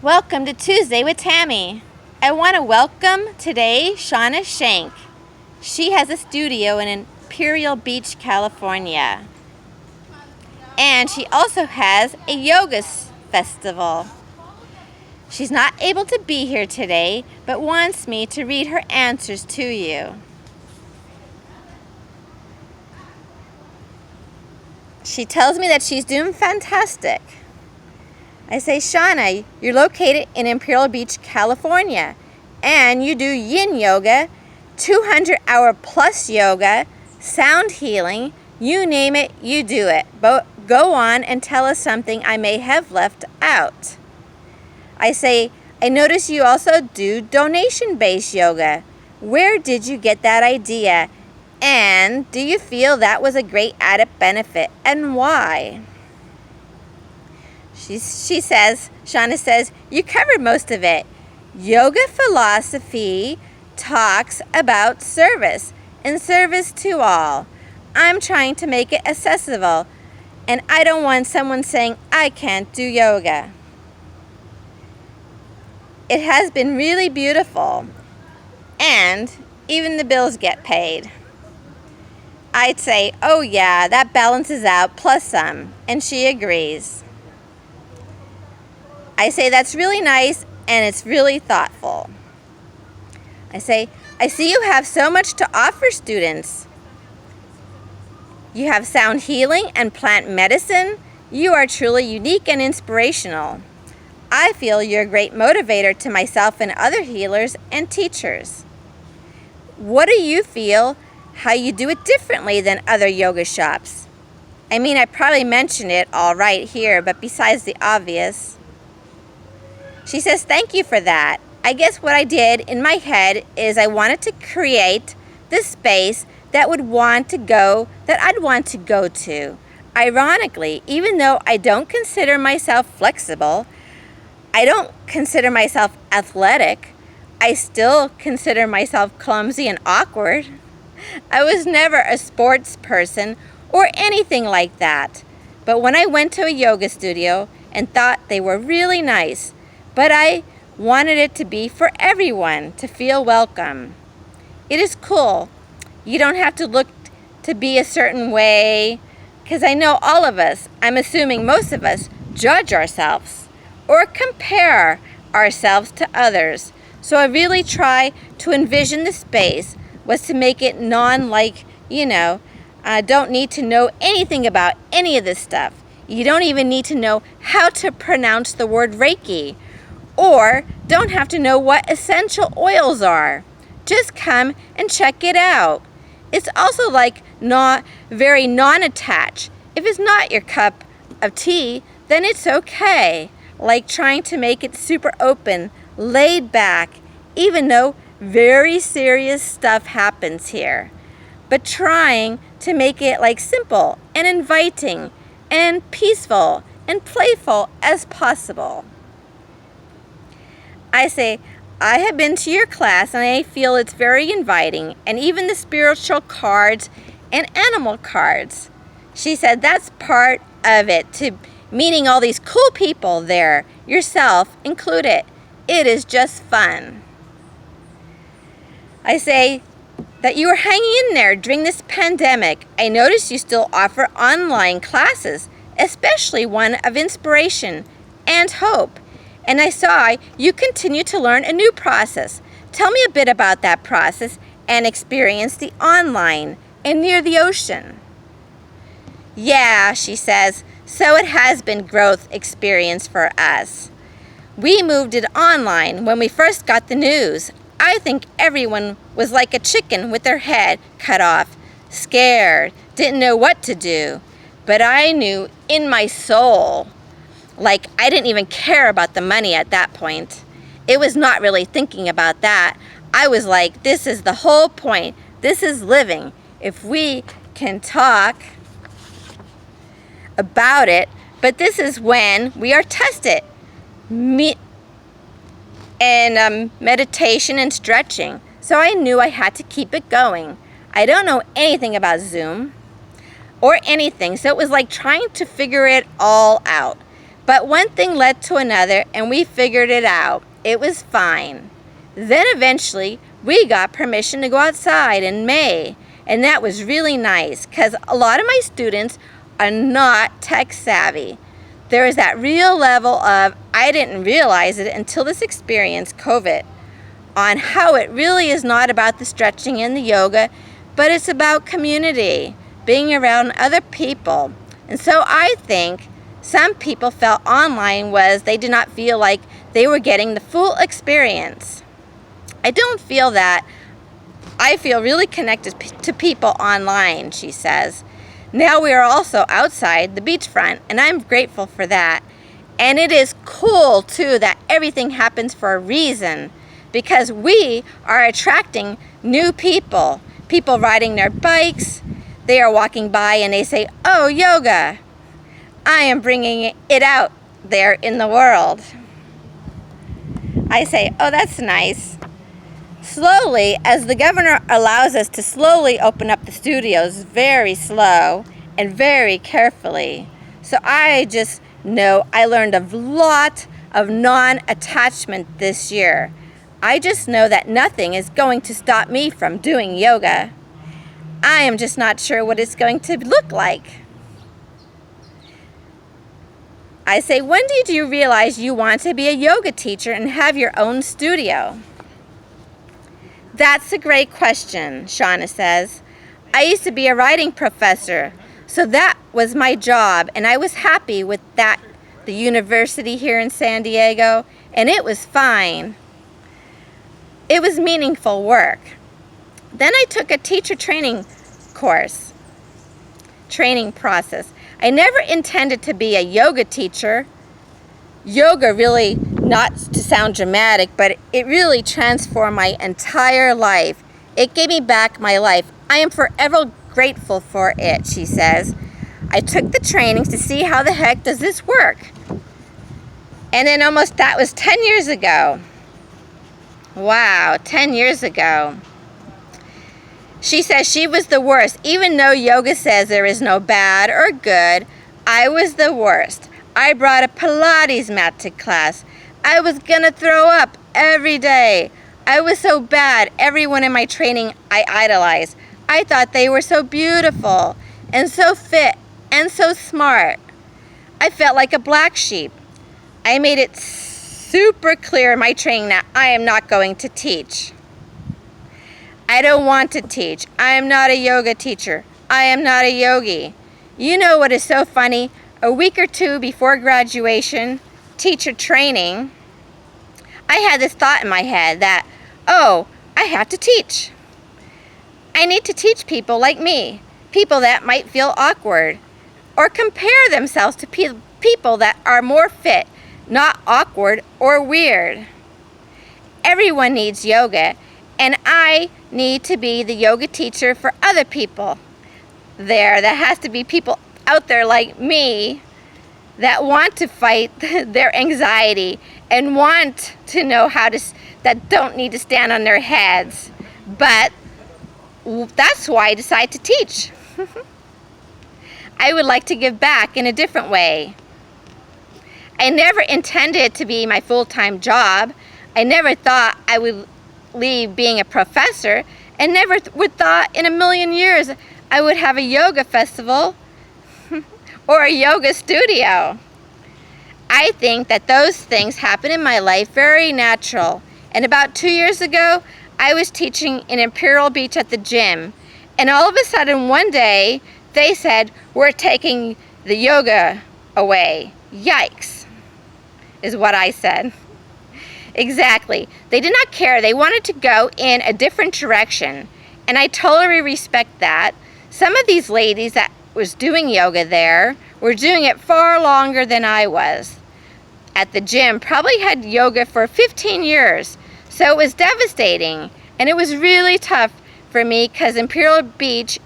Welcome to Tuesday with Tammy. I want to welcome today Shawna Shank. She has a studio in Imperial Beach, California. And she also has a yoga festival. She's not able to be here today, but wants me to read her answers to you. She tells me that she's doing fantastic. I say, Shawna, you're located in Imperial Beach, California, and you do yin yoga, 200-hour plus yoga, sound healing, you name it, you do it. But go on and tell us something I may have left out. I say, I notice you also do donation-based yoga. Where did you get that idea? And do you feel that was a great added benefit, and why? Shawna says, you covered most of it. Yoga philosophy talks about service and service to all. I'm trying to make it accessible, and I don't want someone saying I can't do yoga. It has been really beautiful, and even the bills get paid. I'd say, oh yeah, that balances out plus some, and she agrees. I say, that's really nice, and it's really thoughtful. I say, I see you have so much to offer students. You have sound healing and plant medicine. You are truly unique and inspirational. I feel you're a great motivator to myself and other healers and teachers. What do you feel how you do it differently than other yoga shops? I mean, I probably mentioned it all right here, but besides the obvious. She says, thank you for that. I guess what I did in my head is I wanted to create this space that I'd want to go to. Ironically, even though I don't consider myself flexible, I don't consider myself athletic, I still consider myself clumsy and awkward. I was never a sports person or anything like that. But when I went to a yoga studio and thought they were really nice, but I wanted it to be for everyone to feel welcome. It is cool. You don't have to look to be a certain way, because I know all of us, I'm assuming most of us, judge ourselves or compare ourselves to others. So I really try to envision the space was to make it don't need to know anything about any of this stuff. You don't even need to know how to pronounce the word Reiki, or don't have to know what essential oils are. Just come and check it out. It's also not very non-attached. If it's not your cup of tea, then it's okay. Like trying to make it super open, laid back, even though very serious stuff happens here. But trying to make it simple and inviting and peaceful and playful as possible. I say, I have been to your class and I feel it's very inviting, and even the spiritual cards and animal cards. She said that's part of it, to meeting all these cool people there, yourself included. It is just fun. I say that you are hanging in there during this pandemic. I noticed you still offer online classes, especially one of inspiration and hope. And I saw you continue to learn a new process. Tell me a bit about that process and experience the online and near the ocean. Yeah, she says, so it has been growth experience for us. We moved it online when we first got the news. I think everyone was like a chicken with their head cut off, scared, didn't know what to do. But I knew in my soul, I didn't even care about the money at that point. It was not really thinking about that. I was like, this is the whole point. This is living. If we can talk about it, but this is when we are tested. Meditation and stretching. So I knew I had to keep it going. I don't know anything about Zoom or anything, so it was like trying to figure it all out. But one thing led to another, and we figured it out. It was fine. Then eventually, we got permission to go outside in May, and that was really nice because a lot of my students are not tech savvy. There is that real level of, I didn't realize it until this experience, COVID, on how it really is not about the stretching and the yoga, but it's about community, being around other people. And so I think some people felt online was they did not feel like they were getting the full experience. I don't feel that. I feel really connected to people online, she says. Now we are also outside the beachfront, and I'm grateful for that. And it is cool, too, that everything happens for a reason, because we are attracting new people. People riding their bikes, they are walking by and they say, "Oh, yoga." I am bringing it out there in the world. I say, "Oh, that's nice." Slowly, as the governor allows us to slowly open up the studios, very slow and very carefully. So I just know I learned a lot of non-attachment this year. I just know that nothing is going to stop me from doing yoga. I am just not sure what it's going to look like. I say, when did you realize you want to be a yoga teacher and have your own studio? That's a great question, Shawna says. I used to be a writing professor, so that was my job, and I was happy with that, the university here in San Diego, and it was fine. It was meaningful work. Then I took a teacher training course, training process. I never intended to be a yoga teacher. Yoga really, not to sound dramatic, but it really transformed my entire life. It gave me back my life. I am forever grateful for it, she says. I took the trainings to see how the heck does this work. And then that was 10 years ago. Wow, 10 years ago. She says she was the worst. Even though yoga says there is no bad or good, I was the worst. I brought a Pilates mat to class. I was gonna throw up every day. I was so bad. Everyone in my training I idolized. I thought they were so beautiful and so fit and so smart. I felt like a black sheep. I made it super clear in my training that I am not going to teach. I don't want to teach. I am not a yoga teacher. I am not a yogi. You know what is so funny? A week or two before graduation, teacher training, I had this thought in my head that, oh, I have to teach. I need to teach people like me, people that might feel awkward, or compare themselves to people that are more fit, not awkward or weird. Everyone needs yoga, and I need to be the yoga teacher for other people. There has to be people out there like me that want to fight their anxiety and want to know that don't need to stand on their heads. But that's why I decided to teach. I would like to give back in a different way. I never intended it to be my full-time job. I never thought I would leave being a professor, and never would thought in a million years I would have a yoga festival or a yoga studio. I think that those things happen in my life very natural. And about 2 years ago, I was teaching in Imperial Beach at the gym, and all of a sudden one day they said, "We're taking the yoga away." Yikes, is what I said. Exactly. They did not care. They wanted to go in a different direction, and I totally respect that. Some of these ladies that was doing yoga there were doing it far longer than I was. At the gym, probably had yoga for 15 years, so it was devastating, and it was really tough for me because Imperial Beach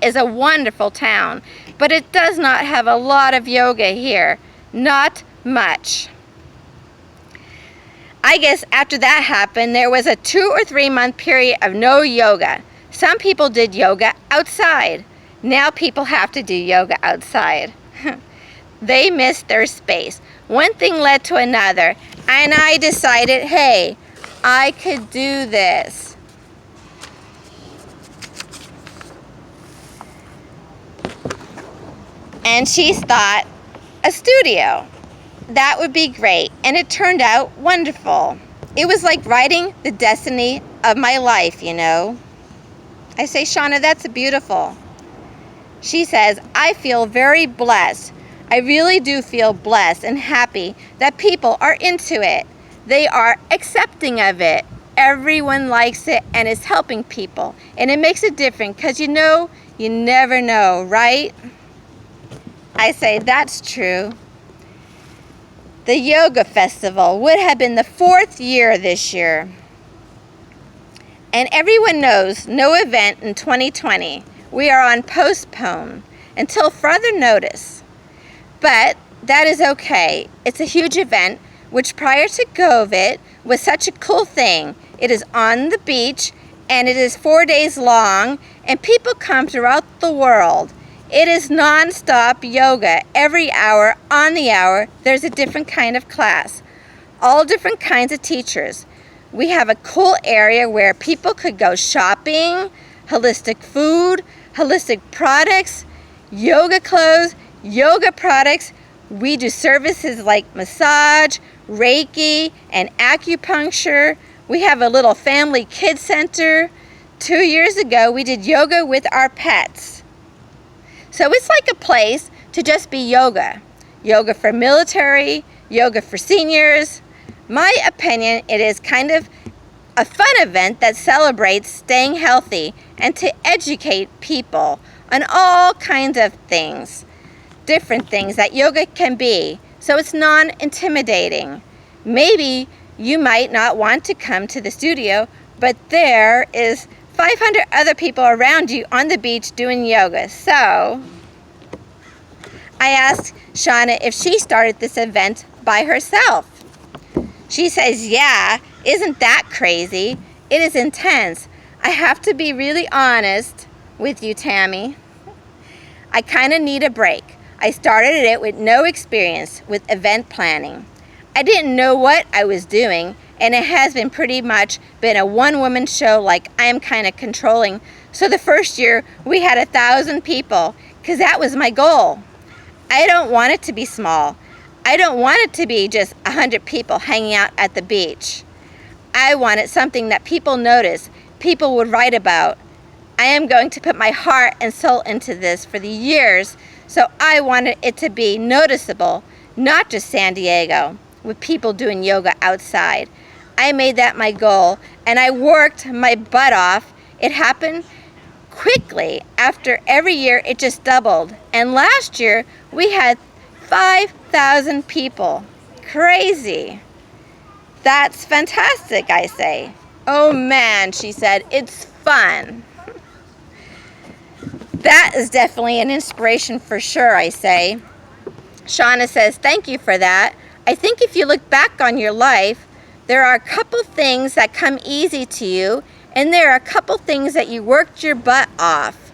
is a wonderful town, but it does not have a lot of yoga here. Not much. I guess after that happened, there was a 2 or 3 month period of no yoga. Some people did yoga outside. Now people have to do yoga outside. They missed their space. One thing led to another, and I decided, hey, I could do this. And she thought, a studio. That would be great, and it turned out wonderful. It was like writing the destiny of my life, you know. I say, Shawna, that's beautiful. She says, I feel very blessed. I really do feel blessed and happy that people are into it. They are accepting of it. Everyone likes it and is helping people. And it makes a difference because you know, you never know, right? I say, that's true. The yoga festival would have been the 4th year this year. And everyone knows no event in 2020. We are on postpone until further notice. But that is okay. It's a huge event, which prior to COVID was such a cool thing. It is on the beach and it is 4 days long and people come throughout the world. It is non-stop yoga. Every hour, on the hour, there's a different kind of class. All different kinds of teachers. We have a cool area where people could go shopping, holistic food, holistic products, yoga clothes, yoga products. We do services like massage, Reiki, and acupuncture. We have a little family kids center. 2 years ago, we did yoga with our pets. So it's like a place to just be yoga. Yoga for military, yoga for seniors. My opinion, it is kind of a fun event that celebrates staying healthy and to educate people on all kinds of things, different things that yoga can be, so it's non-intimidating. Maybe you might not want to come to the studio, but there is 500 other people around you on the beach doing yoga. So I asked Shawna if she started this event by herself. She says, yeah, isn't that crazy? It is intense. I have to be really honest with you, Tammy. I kind of need a break. I started it with no experience with event planning. I didn't know what I was doing, and it has been pretty much been a one-woman show like I am kind of controlling. So the first year we had 1,000 people because that was my goal. I don't want it to be small. I don't want it to be just 100 people hanging out at the beach. I wanted something that people notice, people would write about. I am going to put my heart and soul into this for the years, so I wanted it to be noticeable, not just San Diego, with people doing yoga outside. I made that my goal, and I worked my butt off. It happened quickly. After every year, it just doubled. And last year, we had 5,000 people. Crazy. That's fantastic, I say. Oh man, she said, it's fun. That is definitely an inspiration for sure, I say. Shawna says, thank you for that. I think if you look back on your life, there are a couple things that come easy to you, and there are a couple things that you worked your butt off.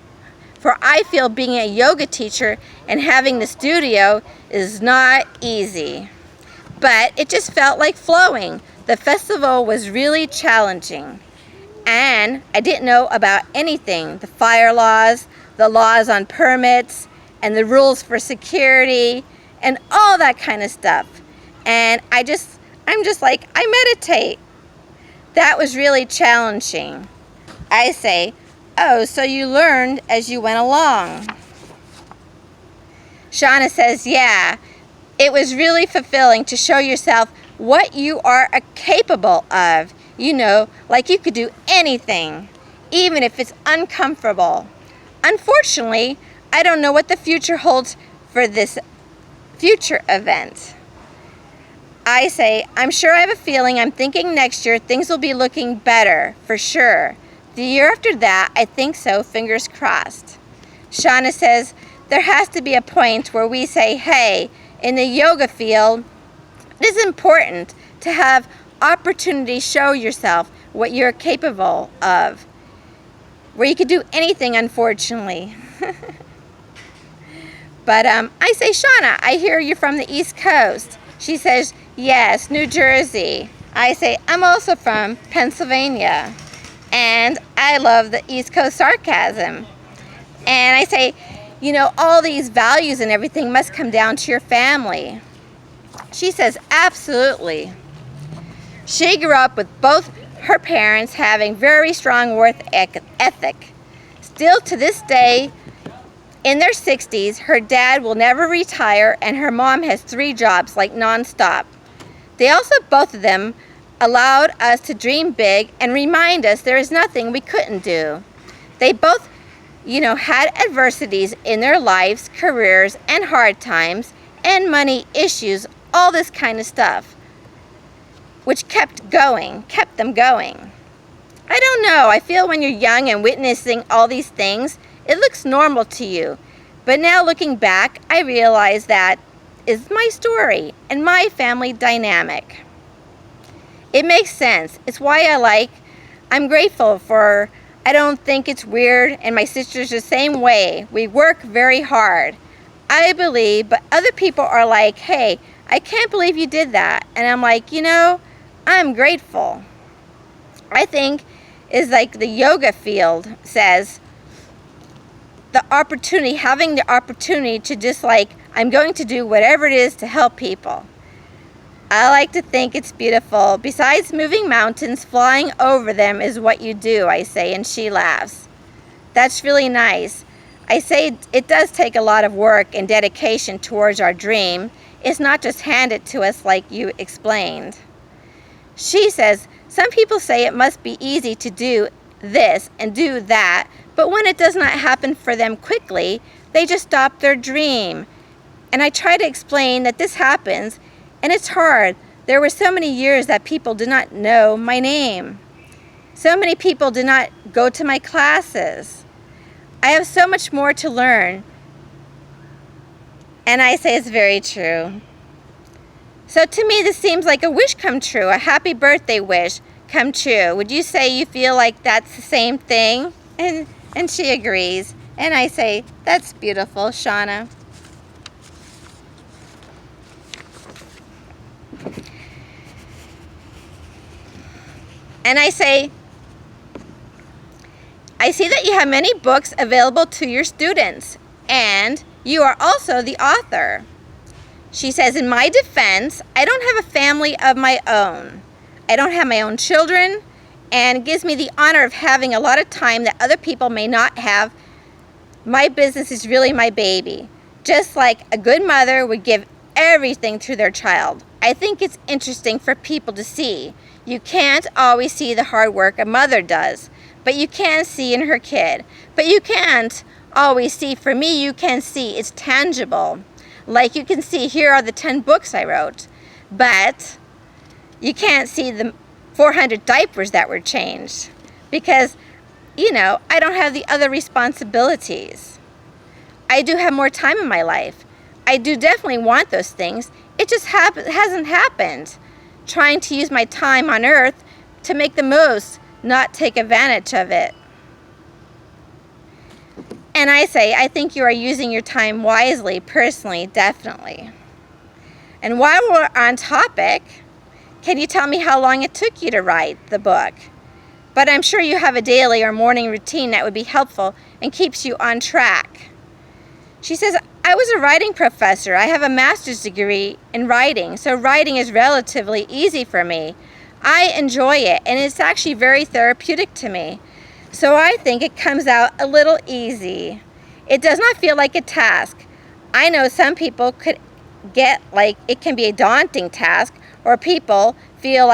For I feel being a yoga teacher and having the studio is not easy. But it just felt like flowing. The festival was really challenging. And I didn't know about anything, the fire laws, the laws on permits, and the rules for security, and all that kind of stuff. And I'm just like, I meditate. That was really challenging. I say, oh, so you learned as you went along. Shawna says, yeah, it was really fulfilling to show yourself what you are capable of. You know, like you could do anything, even if it's uncomfortable. Unfortunately, I don't know what the future holds for this future event. I say, I'm sure I have a feeling, I'm thinking next year things will be looking better, for sure. The year after that, I think so, fingers crossed. Shawna says, there has to be a point where we say, hey, in the yoga field, it is important to have opportunity show yourself what you're capable of. Where you could do anything, unfortunately. But I say, Shawna, I hear you're from the East Coast. She says, yes, New Jersey. I say, I'm also from Pennsylvania. And I love the East Coast sarcasm. And I say, you know, all these values and everything must come down to your family. She says, absolutely. She grew up with both her parents having very strong work ethic. Still to this day, in their 60s, her dad will never retire and her mom has 3 jobs, like nonstop. They also, both of them, allowed us to dream big and remind us there is nothing we couldn't do. They both, you know, had adversities in their lives, careers, and hard times, and money issues, all this kind of stuff, which kept them going. I don't know, I feel when you're young and witnessing all these things, it looks normal to you. But now looking back, I realize that is my story and my family dynamic. It makes sense. It's why I'm grateful for, I don't think it's weird, and my sister's the same way. We work very hard. I believe, but other people are like, hey, I can't believe you did that. And I'm like, you know, I'm grateful. I think is like the yoga field says, having the opportunity to just like, I'm going to do whatever it is to help people. I like to think it's beautiful. Besides moving mountains, flying over them is what you do, I say, and she laughs. That's really nice. I say it does take a lot of work and dedication towards our dream. It's not just handed to us like you explained. She says, some people say it must be easy to do this and do that, but when it does not happen for them quickly, they just stop their dream. And I try to explain that this happens, and it's hard. There were so many years that people did not know my name. So many people did not go to my classes. I have so much more to learn. And I say it's very true. So to me, this seems like a wish come true, a happy birthday wish come true. Would you say you feel like that's the same thing? And she agrees. And I say, that's beautiful, Shawna. And I say, I see that you have many books available to your students, and you are also the author. She says, in my defense, I don't have a family of my own. I don't have my own children, and it gives me the honor of having a lot of time that other people may not have. My business is really my baby. Just like a good mother would give everything to their child. I think it's interesting for people to see. You can't always see the hard work a mother does, but you can see in her kid. But you can't always see, for me, you can see it's tangible. Like you can see, here are the 10 books I wrote, but you can't see the 400 diapers that were changed because, you know, I don't have the other responsibilities. I do have more time in my life. I do definitely want those things. It just hasn't happened. Trying to use my time on earth to make the most, not take advantage of it. And I say, I think you are using your time wisely, personally, definitely. And while we're on topic, can you tell me how long it took you to write the book? But I'm sure you have a daily or morning routine that would be helpful and keeps you on track. She says, I was a writing professor. I have a master's degree in writing, so writing is relatively easy for me. I enjoy it, and it's actually very therapeutic to me. So I think it comes out a little easy. It does not feel like a task. I know some people could get like it can be a daunting task, or people feel like